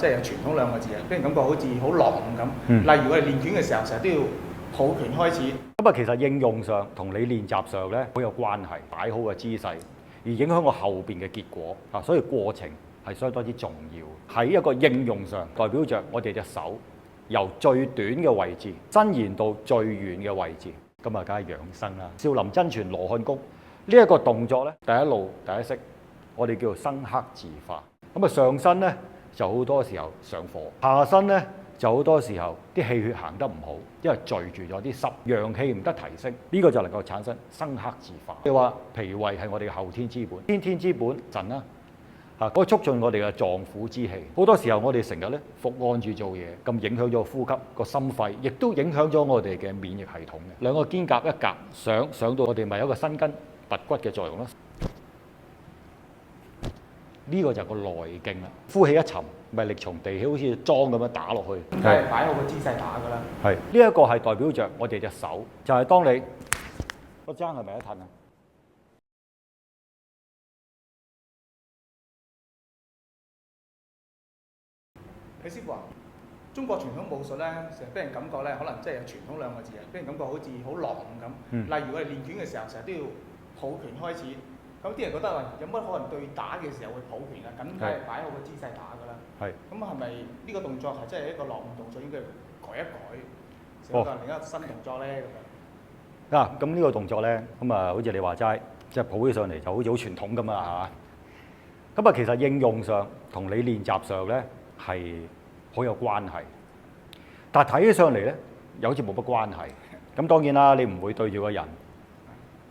即係有傳統兩個字啊，俾人感覺好似好落伍咁。例如我哋練拳嘅時候，成日都要抱拳開始。咁啊，其實應用上同你練習上咧好有關係，擺好個姿勢，而影響我後邊嘅結果啊，所以過程係相當之重要。喺一個應用上，代表着我哋隻手由最短嘅位置伸延到最遠嘅位置，咁啊，梗係養生啦。少林真傳羅漢功呢一個動作咧，第一式，我哋叫做生克自化。咁啊，上身咧就好多時候上火，下身咧就好多時候啲氣血行得唔好，因為聚住咗啲濕，陽氣唔得提升，呢個就能夠產生生克自化。你話脾胃係我哋嘅後天之本，先天之本腎啦。可以促進我哋嘅臟腑之氣。好多時候我哋成日咧伏按住做嘢，咁影響咗呼吸、個心肺，亦都影響咗我哋嘅免疫系統嘅。兩個肩胛一夾上到我哋咪有一個生根拔骨嘅作用咯。呢個就係個內勁啦。呼氣一沉，咪力從地起，好似樁咁樣打落去。咁梗係擺好個姿勢打㗎啦。係呢一個係代表着我哋隻手，就係當你個踭係咪一褪啊？李師傅話：中國傳統武術咧，成日俾人感覺咧，可能即係有傳統兩個字啊，俾人感覺好似好落伍咁。例如我哋練拳嘅時候，成日都要抱拳開始。咁啲人覺得話，有乜可能對打嘅時候會抱拳啊？咁梗係擺好個姿勢打㗎啦。係。咁係咪呢個動作係真係一個落伍動作，應該改一改，成個另一個新動作咧咁樣？嗱，咁呢個動作咧，咁啊，好似你話齋，即係抱起上嚟就好似好傳統咁啊，係嘛？咁啊，其實應用上同你練習上咧，係好有關係，但係睇起上嚟咧，又好似冇乜關係。咁當然啦，你唔會對住個人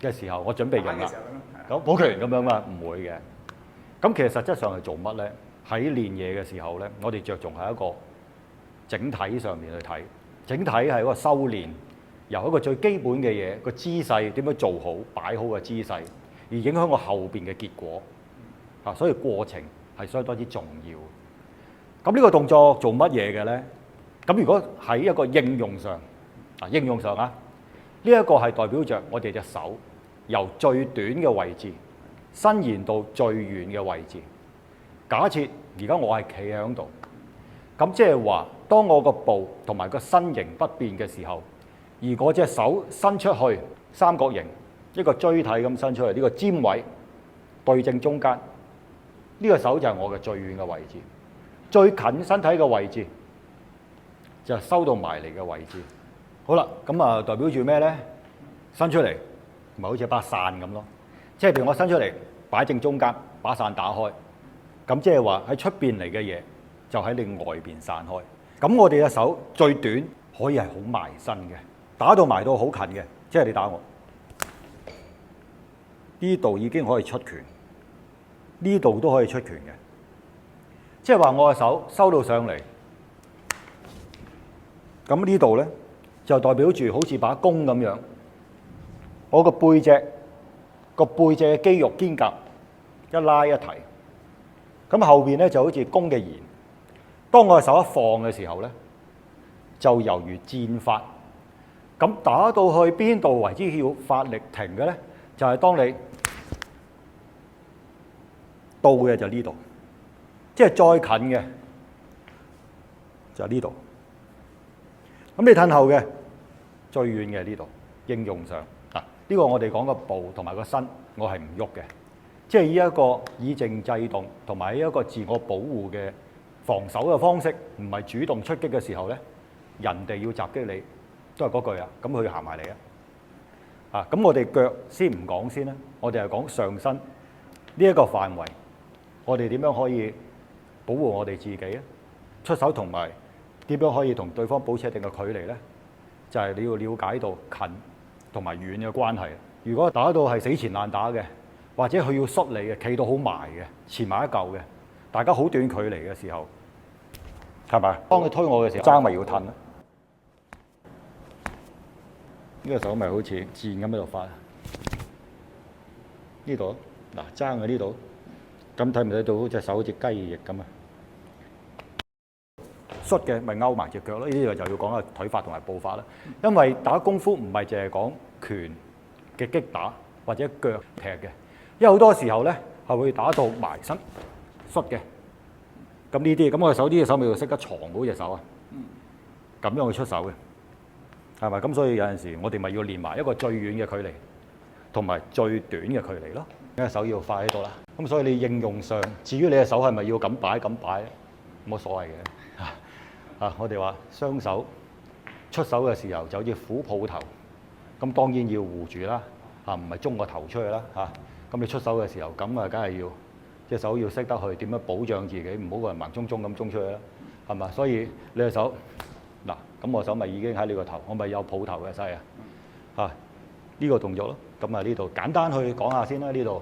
嘅時候，我準備用啦，咁抱拳咁樣嘛，唔會嘅。咁其實實質上係做乜咧？喺練嘢嘅時候咧，我哋着重係一個整體上面去睇，整體係一個修練，由一個最基本嘅嘢個姿勢點樣做好，擺好個姿勢，而影響我後邊嘅結果啊。所以過程係相當之重要。咁呢個動作做乜嘢嘅咧？咁如果喺一個應用上，應用上啊，呢一個係代表着我哋隻手由最短嘅位置伸延到最遠嘅位置。假設而家我係企喺度，咁即係話，當我個步同埋個身形不變嘅時候，而我隻手伸出去三角形，一個錐體咁伸出去，呢個尖位對正中間，呢個手就係我嘅最遠嘅位置。最近身體嘅位置就係收到埋嚟嘅位置。好啦，咁啊代表住咩咧？伸出嚟，咪好似把傘咁咯。即係譬如我伸出嚟，擺正中間，把傘打開。咁即係話喺出邊嚟嘅嘢，就喺你外邊散開。咁我哋嘅手最短可以係好埋身嘅，打到埋到好近嘅，即係你打我呢度已經可以出拳，呢度都可以出拳嘅。即係話我嘅手收到上嚟，咁呢度咧就代表住好似把弓咁樣，我個背脊嘅肌肉肩胛一拉一提，咁後邊咧就好似弓嘅弦。當我嘅手一放嘅時候咧，就猶如箭法。咁打到去邊度為之要發力停嘅咧？就係當你到嘅就呢度。即係再近嘅就係呢度，咁你褪後嘅最遠嘅呢度。應用上呢個我哋講個步同埋個身，我係唔喐嘅，即係以一個以靜制動同埋一個自我保護嘅防守嘅方式，唔係主動出擊嘅時候咧，人哋要襲擊你都係嗰句啊，咁佢行埋嚟啊，咁我哋腳先唔講先啦，我哋係講上身呢一個範圍，我哋點樣可以保護我哋自己咧？出手同埋點樣可以同對方保持一定嘅距離咧？就係你要了解到近同埋遠嘅關係。如果打到係死纏爛打嘅，或者佢要摔你嘅，企到好埋嘅，纏埋一嚿嘅，大家好短距離嘅時候，係咪？當佢推我嘅時候，踭咪要褪咯。呢個手咪好似箭咁喺度發。呢度嗱，踭喺呢度。咁睇唔睇到隻手好似雞翼咁啊？摔嘅咪勾埋隻腳咯，呢個就要講下腿法同埋步法啦。因為打功夫唔係淨係講拳嘅擊打或者腳踢嘅，因為好多時候咧係會打到埋身摔嘅。咁呢啲咁我手呢隻手咪要識得藏好隻手啊，咁樣去出手嘅，係咪？咁所以有陣時我哋咪要練埋一個最遠嘅距離，同埋最短嘅距離咯。因為手要快喺度啦。咁所以你應用上，至於你嘅手係咪要咁擺咁擺，冇所謂嘅。我哋話雙手出手嘅時候就好似虎抱頭，咁當然要護住啦，唔係中個頭出去啦，咁你出手嘅時候咁啊，梗係要隻手要識得去點樣保障自己，唔好個人盲衝衝咁衝出去啦，係嘛？所以你隻手嗱，咁我手咪已經喺你個頭，我咪有抱頭嘅勢啊，呢個動作咯。咁啊呢度簡單去講下先啦，呢度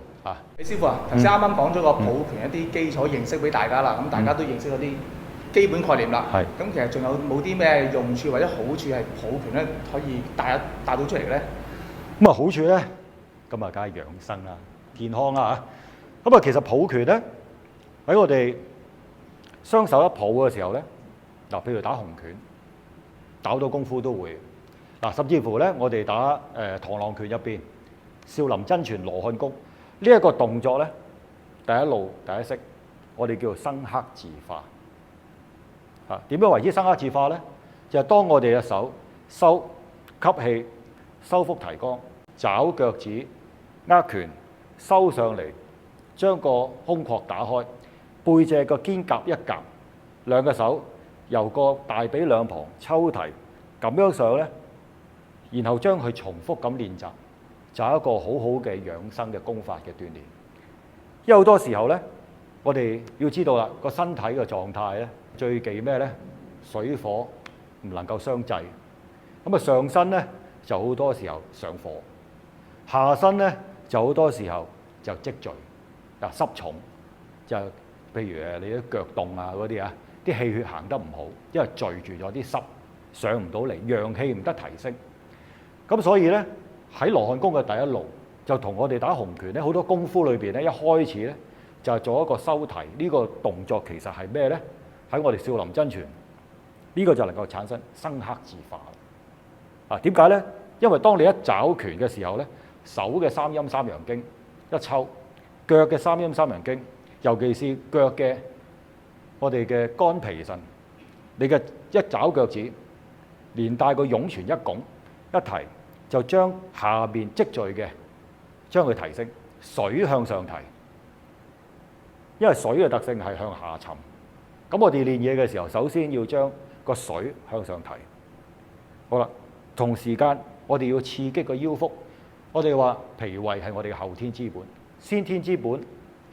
李師傅啊，頭先啱啱講咗個抱拳一啲基礎認識俾大家啦，咁大家都認識嗰啲基本概念啦。係。咁其實仲有冇啲咩用處或者好處係抱拳咧可以帶到出嚟咧？咁啊好處咧，咁啊梗係養生啦、健康啦嚇。咁啊其實抱拳咧喺我哋雙手一抱嘅時候咧，嗱譬如打紅拳，打好多功夫都會。嗱甚至乎咧，我哋打螳螂拳入邊，少林真傳羅漢功呢一個動作咧，第一式，我哋叫做生克自化。點樣為之生克自化咧？就係當我哋嘅手收吸氣、收腹提肛、爪腳趾、握拳收上嚟，將個胸廓打開，背脊個肩胛一夾，兩個手由個大髀兩旁抽提，咁樣上咧，然後將佢重複咁練習，就係一個好好嘅養生嘅功法嘅鍛鍊。因為好多時候咧，我哋要知道啦，個身體嘅狀態咧，最忌咩咧？水火唔能夠相濟。咁啊上身咧就好多時候上火，下身咧就好多時候就積聚濕重，就譬如你啲腳凍啊嗰啲啊，啲氣血行得唔好，因為聚住咗啲濕上唔到嚟，陽氣唔得提升。咁所以咧喺羅漢功嘅第一路就同我哋打紅拳咧，好多功夫裏邊咧一開始咧就係做一個收提，呢個動作其實係咩咧？喺我哋少林真傳呢個就能夠產生生克自化。點解咧？因為當你一抓拳嘅時候咧，手嘅三陰三陽經一抽，腳嘅三陰三陽經，尤其是腳嘅我哋嘅肝脾腎，你嘅一抓腳趾，連帶個湧泉一拱一提，就將下邊積聚嘅將佢提升，水向上提，因為水嘅特性係向下沉。咁我哋練嘢嘅時候，首先要將個水向上提。好啦，同時間我哋要刺激個腰腹。我哋話脾胃係我哋嘅後天之本，先天之本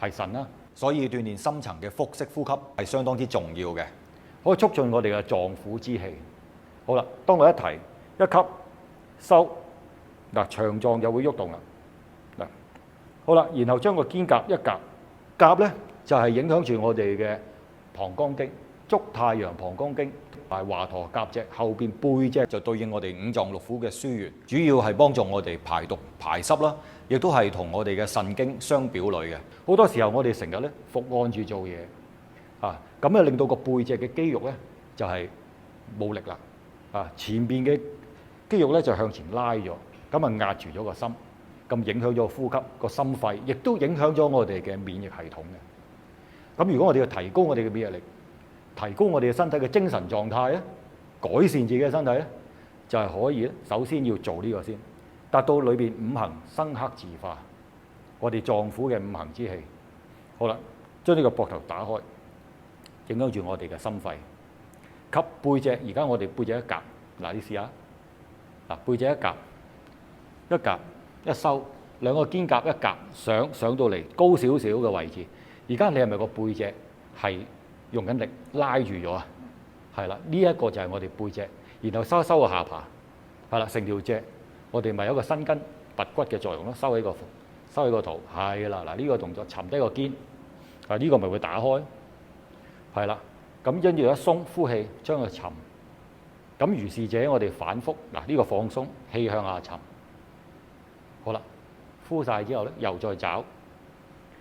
係腎啦，所以鍛鍊深層嘅腹式呼吸係相當之重要嘅，可以促進我哋嘅臟腑之氣。好啦，當我一提一吸收，嗱腸臟就會喐動啦。嗱，好啦，然後將個肩胛一夾，夾咧就係影響住我哋嘅膀胱經、足太陽膀胱經，華佗夾脊後邊背脊就對應我哋五臟六腑嘅輸液，主要係幫助我哋排毒排濕啦，亦都係同我哋嘅腎經相表裏嘅。好多時候我哋成日咧伏按住做嘢，咁啊令到個背脊嘅肌肉咧就係冇力啦，前邊嘅肌肉咧就向前拉咗，咁啊壓住咗個心，咁影響咗個呼吸、個心肺，亦都影響咗我哋嘅免疫系統嘅。咁如果我哋要提高我哋嘅免疫力，提高我哋嘅身體嘅精神狀態咧，改善自己嘅身體咧，就係可以咧。首先要做呢個先，達到裏邊五行生克自化，我哋臟腑嘅五行之氣。好啦，將呢個膊頭打開，影響住我哋嘅心肺。吸背脊，而家我哋背脊一夾，嗱你試下，嗱背脊一夾，一夾一收，兩個肩胛一夾上到嚟高少少嘅位置。而家你係咪個背脊係用緊力拉住咗啊？係啦，呢一個就係我哋背脊，然後收一收個下巴，係啦，成條脊，我哋咪有個伸筋拔骨嘅作用咯，收起個肚，係啦，嗱呢個動作沉低個肩，呢個咪會打開，係啦，咁跟住一鬆呼氣，將佢沉，咁如是者我哋反覆，嗱呢個放鬆，氣向下沉，好啦，呼晒之後咧，又再找。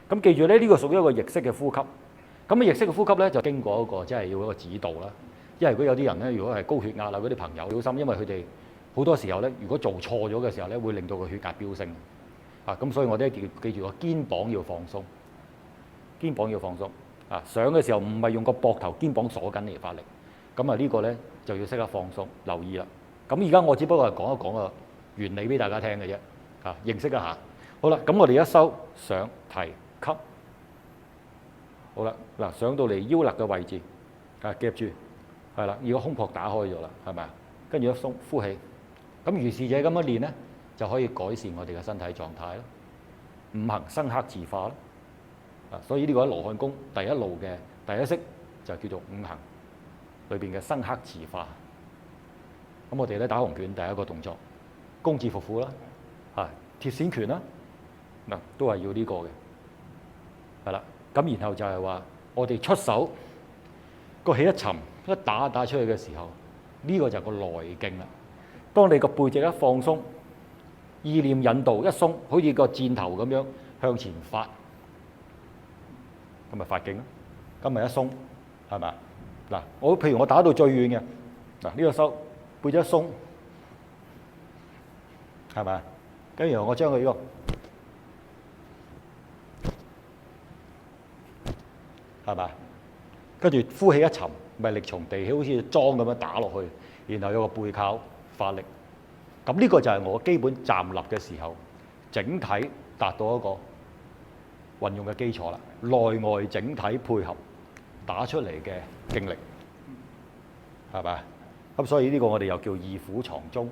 咁記住咧，呢個屬於一個逆式嘅呼吸。咁逆式嘅呼吸咧，就經過一個即係要一個指導啦。因為如果有啲人咧，如果係高血壓啊嗰啲朋友，小心，因為佢哋好多時候咧，如果做錯咗嘅時候咧，會令到個血壓飆升。咁所以我哋記住個肩膀要放鬆，肩膀要放鬆。上嘅時候唔係用個膊頭肩膀鎖緊嚟發力，咁啊呢個咧就要識得放鬆，留意啦。咁而家我只不過係講一講個原理俾大家聽嘅啫，認識一下。好啦，咁我哋一收上提吸，好啦，嗱上到嚟腰肋嘅位置，夾住，係啦，而個胸脯打開咗啦，係咪啊？跟住一鬆，呼氣。咁如是者咁樣練咧，就可以改善我哋嘅身體狀態咯。五行生克自化咯。所以呢個喺羅漢功第一路嘅第一式就叫做五行裏邊嘅生克自化。咁我哋咧打紅拳第一個動作，弓字伏虎啦，鐵線拳啦，嗱都係要呢個嘅，係啦。咁然後就係話我哋出手個氣一沉，一打出去嘅時候，呢個就係個內勁啦。當你個背脊一放鬆，意念引導一鬆，好似個箭頭咁樣向前發。咁咪發勁咯，咁咪一鬆，係咪？嗱，譬如我打到最遠嘅，嗱呢個收背脊一鬆，係咪？跟住我將佢呢個，係咪？跟住呼氣一沉，咪力從地起，好似樁咁樣打落去，然後有個背靠發力。咁呢個就係我基本站立嘅時候，整體達到一個運用嘅基礎啦。內外整體配合打出嚟嘅勁力，係咪？咁所以呢個我哋又叫二虎藏中，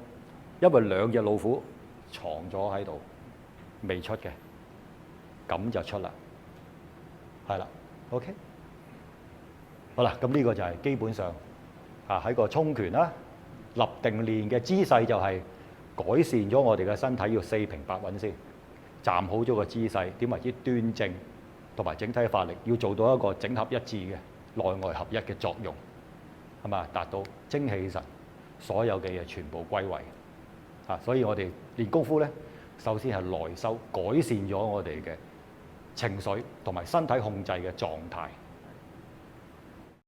因為兩隻老虎藏咗喺度未出嘅，咁就出啦，係啦 ，OK， 好啦，咁呢個就係基本上喺個衝拳啦，立定練嘅姿勢就係改善咗我哋嘅身體，要四平八穩先，站好咗個姿勢，點為之端正？同埋整體發力要做到一個整合一致嘅內外合一嘅作用，係嘛？達到精氣神所有嘅嘢全部歸位。所以我哋練功夫咧，首先係內修，改善咗我哋嘅情緒同埋身體控制嘅狀態。